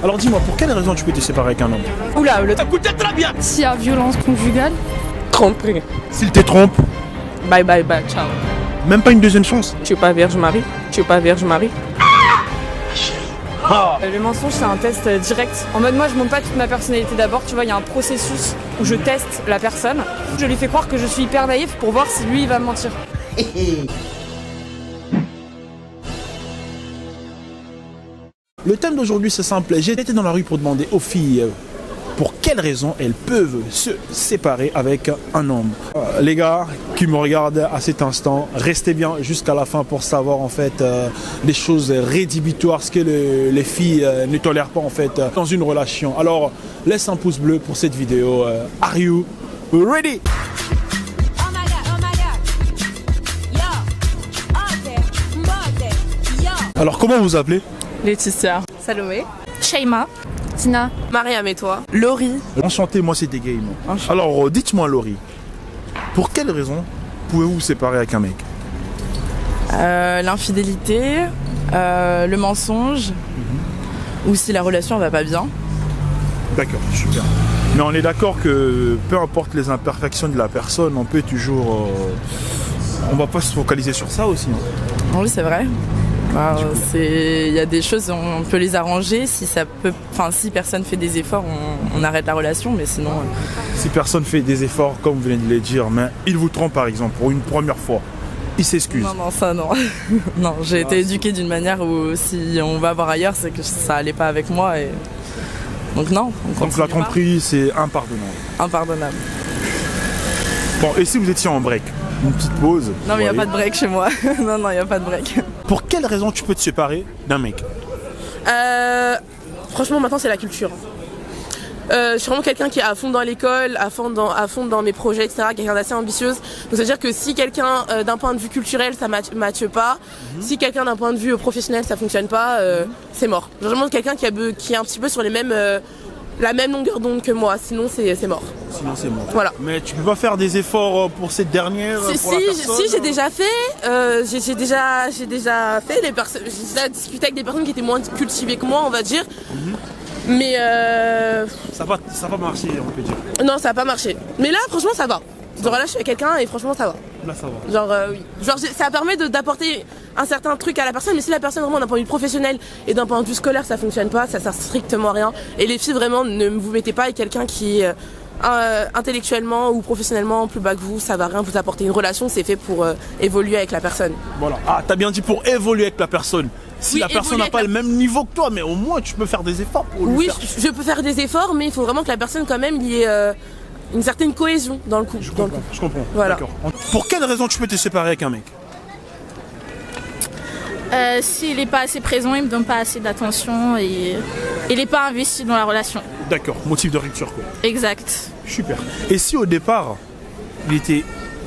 Alors dis-moi, pour quelle raison tu peux te séparer avec un homme? Oula, le Écoutez très bien. S'il y a violence conjugale, tromperie. S'il te trompe, Bye bye bye, ciao. même pas une deuxième chance? Tu es pas Vierge Marie? Tu es pas Vierge Marie? Le mensonge, c'est un test direct. En mode, moi, je montre pas toute ma personnalité d'abord. Tu vois, il y a un processus où je teste la personne. Je lui fais croire que je suis hyper naïf pour voir si lui, il va me mentir. Le thème d'aujourd'hui c'est simple, j'ai été dans la rue pour demander aux filles pour quelles raisons elles peuvent se séparer avec un homme. Les gars qui me regardent à cet instant, restez bien jusqu'à la fin pour savoir en fait des choses rédhibitoires, ce que les filles ne tolèrent pas en fait dans une relation. Alors laisse un pouce bleu pour cette vidéo. Are you ready? Alors comment vous appelez? Laetitia. Salomé. Shaima, Tina, Mariam et toi? Laurie. Enchanté, moi c'était Game. Enchanté. Alors dites-moi Laurie, pour quelle raison pouvez-vous vous séparer avec un mec? L'infidélité, le mensonge, ou si la relation va pas bien. D'accord, super. Mais on est d'accord que peu importe les imperfections de la personne, on peut toujours... on va pas se focaliser sur ça aussi. Oui, c'est vrai. Il y a des choses, on peut les arranger. Si personne fait des efforts, on arrête la relation, mais sinon... Si personne fait des efforts, comme vous venez de le dire, mais il vous trompe par exemple pour une première fois, il s'excuse. Non, ça non. Non, j'ai été éduquée d'une manière où si on va voir ailleurs, c'est que ça allait pas avec moi. Et... Donc non, on continue. Donc la tromperie, c'est impardonnable. Impardonnable. Bon, et si vous étiez en break? Une petite pause? Non, mais il n'y a pas de break chez moi. Non, il n'y a pas de break. Pour quelle raison tu peux te séparer d'un mec? Franchement, maintenant, c'est la culture. Je suis vraiment quelqu'un qui est à fond dans l'école, à fond dans mes projets, etc. Quelqu'un d'assez ambitieuse. Donc, ça veut dire que si quelqu'un, d'un point de vue culturel, ça matche pas, si quelqu'un d'un point de vue professionnel, ça fonctionne pas, c'est mort. Genre, vraiment quelqu'un qui est un petit peu sur les mêmes... la même longueur d'onde que moi, sinon c'est mort. Sinon c'est mort. Voilà. Mais tu peux pas faire des efforts pour cette dernière? Si, j'ai déjà fait. J'ai déjà fait j'ai déjà discuté avec des personnes qui étaient moins cultivées que moi, on va dire. Mais ça va marcher, on peut dire. non, ça a pas marché. Mais là, franchement, ça va. Genre là, je suis avec quelqu'un et franchement, ça va. Là, ça va. Genre oui. Genre ça permet d'apporter un certain truc à la personne, mais si la personne vraiment d'un point de vue professionnel et d'un point de vue scolaire ça fonctionne pas, ça sert strictement à rien. Et les filles vraiment ne vous mettez pas avec quelqu'un qui intellectuellement ou professionnellement plus bas que vous, ça va rien vous apporter. Une relation c'est fait pour évoluer avec la personne. Voilà. Ah, t'as bien dit pour évoluer avec la personne. Si Oui, la personne n'a pas le même niveau que toi, mais au moins tu peux faire des efforts pour lui Oui, faire. je peux faire des efforts, mais il faut vraiment que la personne quand même il y ait une certaine cohésion dans le couple. Je comprends. Voilà. D'accord. Pour quelle raison tu peux te séparer avec un mec? s'il n'est pas assez présent, il me donne pas assez d'attention et il n'est pas investi dans la relation. D'accord, motif de rupture quoi. Exact. Super. Et si au départ, il était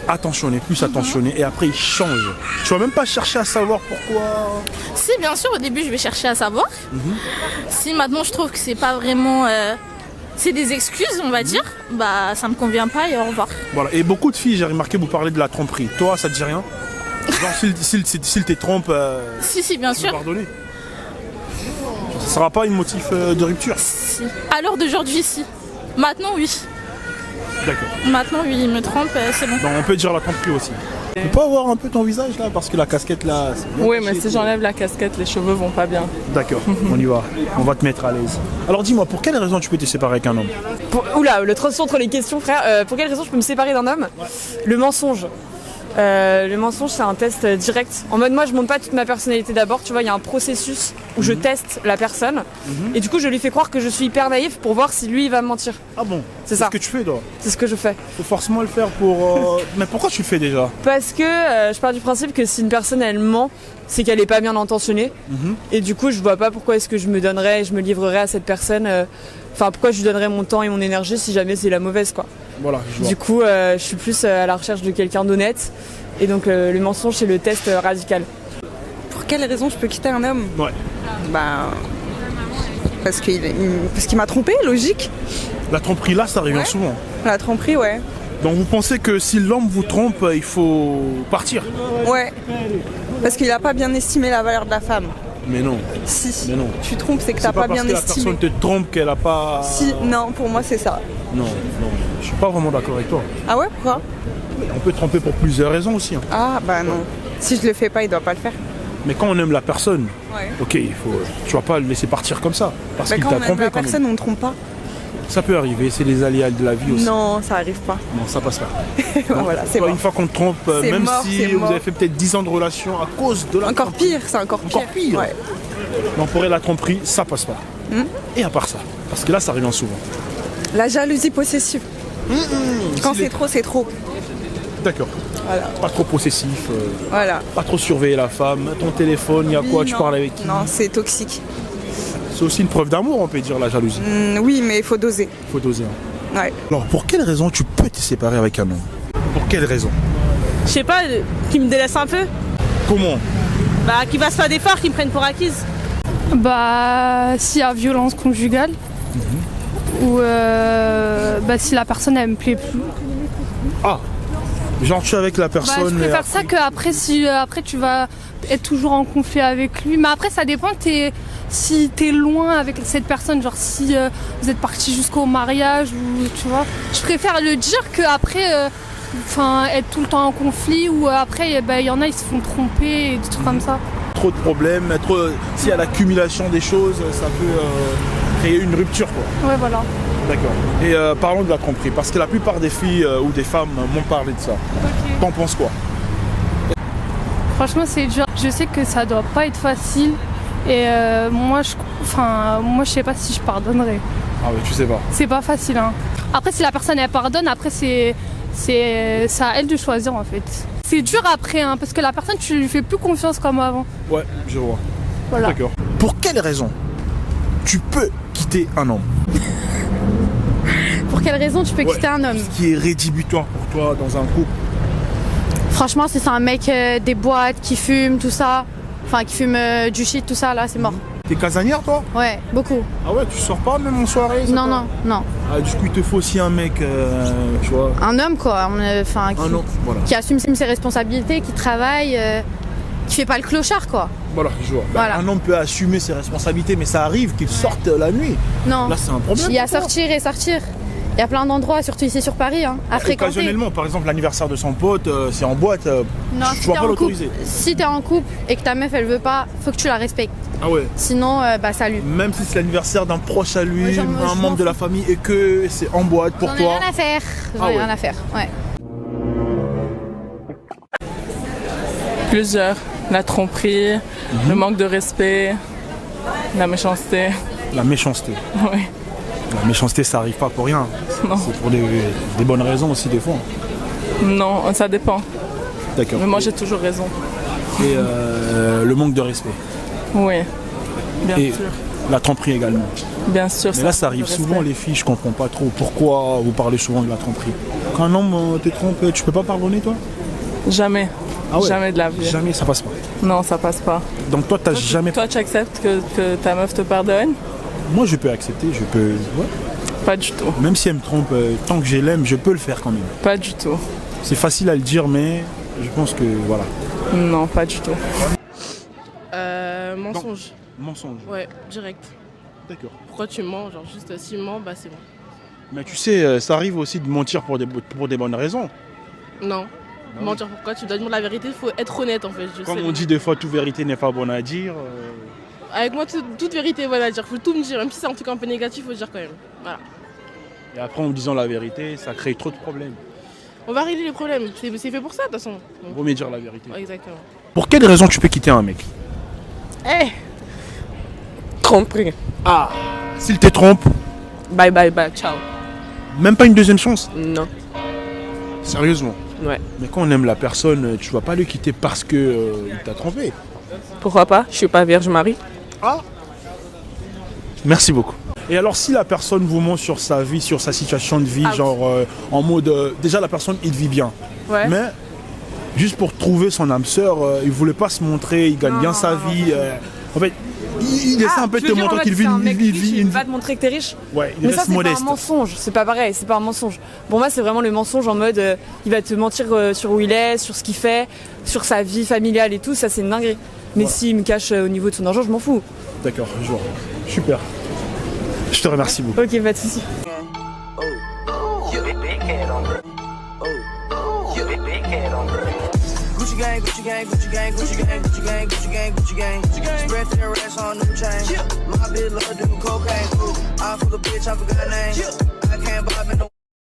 attentionné, plus attentionné, et après il change, tu vas même pas chercher à savoir pourquoi? Si, bien sûr, au début, je vais chercher à savoir. Si maintenant je trouve que c'est pas vraiment... c'est des excuses, on va dire, bah ça me convient pas et au revoir. Voilà, et beaucoup de filles, j'ai remarqué, vous parlez de la tromperie. Toi, ça te dit rien? Genre, s'il te trompe, Si, bien sûr. pardonner. Ça sera pas un motif de rupture? Si. À l'heure d'aujourd'hui, si. Maintenant, oui. D'accord. Maintenant, oui, il me trompe, c'est bon. Donc on peut dire la tromperie aussi. Tu peux pas voir un peu ton visage là, parce que la casquette là, c'est bien Oui, caché, mais si tout. j'enlève la casquette, les cheveux vont pas bien. D'accord, on y va. On va te mettre à l'aise. Alors dis-moi, pour quelle raison tu peux te séparer avec un homme? Oula, le transition entre les questions, frère. Pour quelle raison je peux me séparer d'un homme? Le mensonge. Le mensonge, c'est un test direct. En mode, moi, je montre pas toute ma personnalité d'abord. Tu vois, il y a un processus où je teste la personne. Et du coup, je lui fais croire que je suis hyper naïf pour voir si lui, il va me mentir. Ah bon? C'est ça. ce que tu fais toi? C'est ce que je fais. Faut forcément le faire pour... Mais pourquoi tu le fais déjà? Parce que je pars du principe que si une personne, elle ment, c'est qu'elle est pas bien intentionnée. Et du coup, je vois pas pourquoi est-ce que je me donnerais, je me livrerais à cette personne. Enfin, pourquoi je lui donnerais mon temps et mon énergie si jamais c'est la mauvaise, quoi. Voilà, je vois. Du coup, je suis plus à la recherche de quelqu'un d'honnête. Et donc, le mensonge, c'est le test radical. Pour quelle raison je peux quitter un homme? Ouais. Bah, parce qu'il m'a trompé, logique. La tromperie là, ça revient souvent. La tromperie, ouais. Donc vous pensez que si l'homme vous trompe, il faut partir? Ouais. Parce qu'il a pas bien estimé la valeur de la femme. Mais non. Si. Mais non. Tu trompes, c'est que C'est t'as pas bien parce que la estimé. personne te trompe qu'elle a pas... Si, non, pour moi c'est ça. Non. Je suis pas vraiment d'accord avec toi. Ah ouais, pourquoi? On peut tromper pour plusieurs raisons aussi. Hein. Ah bah non. Si je le fais pas, il doit pas le faire. Mais quand on aime la personne, Ouais. ok, tu vas pas le laisser partir comme ça. Parce Bah, qu'il quand t'a on aime trompé la quand même. personne, on ne trompe pas. Ça peut arriver, c'est les aléas de la vie aussi. Non, ça arrive pas. Non, ça passe pas. Voilà, c'est Toi, bon. une fois qu'on te trompe, C'est même mort, si c'est vous mort. avez fait peut-être 10 ans de relation à cause de la Encore tromperie, pire, c'est encore pire. Encore pire. Ouais. on pourrait la tromperie, ça passe pas. Et à part ça, parce que là, ça revient souvent. La jalousie possessive. Quand Si les- c'est trop, c'est trop. D'accord. Voilà. Pas trop possessif, Voilà. pas trop surveiller la femme. Ton téléphone, il y a quoi? Oui, Tu non. parles avec qui? Non, c'est toxique. C'est aussi une preuve d'amour, on peut dire, la jalousie. Oui, mais il faut doser. Faut doser. Hein. Ouais. Alors, pour quelle raison tu peux te séparer avec un homme? Pour quelle raison? Je sais pas, qui me délaisse un peu. Comment? Bah, qui fasse pas d'efforts, qui me prennent pour acquise. Bah, s'il y a violence conjugale, ou bah, si la personne elle me plaît plus. Ah, genre tu es avec la Bah, personne. je préfère ça que après, si après tu vas être toujours en conflit avec lui. Mais après, ça dépend si t'es loin avec cette personne, genre si vous êtes partis jusqu'au mariage ou tu vois. Je préfère le dire que après, être tout le temps en conflit ou après, il y en a ils se font tromper et des trucs comme ça. Trop de problèmes, s'il y a l'accumulation des choses, ça peut créer une rupture, quoi. Ouais, voilà. D'accord. Et parlons de la tromperie, parce que la plupart des filles ou des femmes m'ont parlé de ça. Ok. T'en penses quoi? Franchement, c'est dur. Je sais que ça doit pas être facile. Et moi, je sais pas si je pardonnerais. Ah ouais, tu sais pas. C'est pas facile. Hein. Après, si la personne elle pardonne, après c'est à elle de choisir en fait. C'est dur après, hein, parce que la personne tu lui fais plus confiance comme avant. Ouais, je vois. Voilà. D'accord. Pour quelle raison tu peux quitter un homme? Pour quelle raison tu peux quitter un homme? Ce qui est rédhibitoire pour toi dans un couple. Franchement, si c'est un mec des boîtes qui fume, tout ça, enfin qui fume du shit, tout ça, là, c'est mort. T'es casanière, toi? Ouais, beaucoup. Ah ouais, tu sors pas même en soirée? c'est Non, pas- non, non. Ah, du coup, il te faut aussi un mec, tu vois. Un homme, quoi, enfin, Un homme, voilà. qui assume ses responsabilités, qui travaille, qui fait pas le clochard, quoi. Voilà, je vois. Bah, Voilà. Un homme peut assumer ses responsabilités, mais ça arrive qu'il sorte la nuit. Non. Là, c'est un problème. Il y a pour toi. sortir et sortir. Il y a plein d'endroits, surtout ici sur Paris, hein, à fréquenter. Occasionnellement, par exemple, l'anniversaire de son pote, c'est en boîte, Non, tu si vas t'es pas en l'autoriser. couple, si t'es en couple et que ta meuf elle veut pas, faut que tu la respectes. Ah ouais. Sinon, bah salut. Même si c'est l'anniversaire d'un proche à lui, Ouais, genre, moi, un je membre m'en de la famille, et que c'est en boîte pour J'en ai toi. rien à faire. J'en Ah ai ouais. rien à faire. Ouais. Plusieurs. La tromperie, le manque de respect, la méchanceté. La méchanceté. Oui. La méchanceté, ça arrive pas pour rien. Non. C'est pour des bonnes raisons aussi, des fois. Non, ça dépend. D'accord. Mais moi, j'ai toujours raison. Et le manque de respect. Oui. Bien Et sûr. la tromperie également. Bien sûr. Mais là, ça manque arrive de souvent, respect. les filles, je comprends pas trop. Pourquoi vous parlez souvent de la tromperie? Quand un homme te trompe, tu peux pas pardonner, toi? Jamais. Ah ouais. Jamais de la vie. Jamais, ça passe pas. Non, ça passe pas. Donc toi, t'as jamais... Toi, tu acceptes que ta meuf te pardonne? Moi, je peux accepter, je peux... Ouais. Pas du tout. Même si elle me trompe, tant que je l'aime, je peux le faire quand même. Pas du tout. C'est facile à le dire, mais je pense que, voilà. Non, pas du tout. Mensonge. Mensonge. Ouais, direct. D'accord. Pourquoi tu mens? Genre juste s'il ment, bah c'est bon. Mais tu sais, ça arrive aussi de mentir pour des bonnes raisons. Non. Mentir pourquoi? Tu dois dire la vérité, il faut être honnête en fait. Comme on dit des fois, toute vérité n'est pas bonne à dire. Avec moi, toute vérité est bonne à dire. Faut tout me dire, même si c'est un truc un peu négatif, faut dire quand même. Voilà. Et après, en disant la vérité, ça crée trop de problèmes. On va régler les problèmes. C'est fait pour ça de toute façon. Vaut mieux dire la vérité. Ouais, exactement. Pour quelle raison tu peux quitter un mec? Tromperie. Ah, s'il te trompe, Bye bye bye, ciao. même pas une deuxième chance. Non. Sérieusement. Ouais. Mais quand on aime la personne, tu vas pas le quitter parce que il t'a trompé. Pourquoi pas? Je suis pas Vierge Marie. Ah. Merci beaucoup. Et alors, si la personne vous ment sur sa vie, sur sa situation de vie, genre en mode, déjà la personne il vit bien, Ouais. mais juste pour trouver son âme sœur, il voulait pas se montrer, il gagne bien sa vie. En fait, il essaie un peu de te montrer qu'il vit un une mec vie, riche, il va te montrer que t'es riche. Ouais, il Mais ça, reste c'est modeste. pas un mensonge, c'est pas pareil, c'est pas un mensonge. Pour moi, c'est vraiment le mensonge en mode il va te mentir sur où il est, sur ce qu'il fait, sur sa vie familiale et tout, ça c'est une dinguerie. Mais Voilà. s'il me cache au niveau de son argent, je m'en fous. D'accord, je vois. Super. Je te remercie beaucoup. Ok, pas de soucis. Gucci gang, Gucci gang, Gucci gang, Gucci gang, Gucci gang, Gucci gang, Gucci gang. Spread their racks on new chain. My bitch love do cocaine. I fuck a bitch, I forgot her name. I can't buy me no.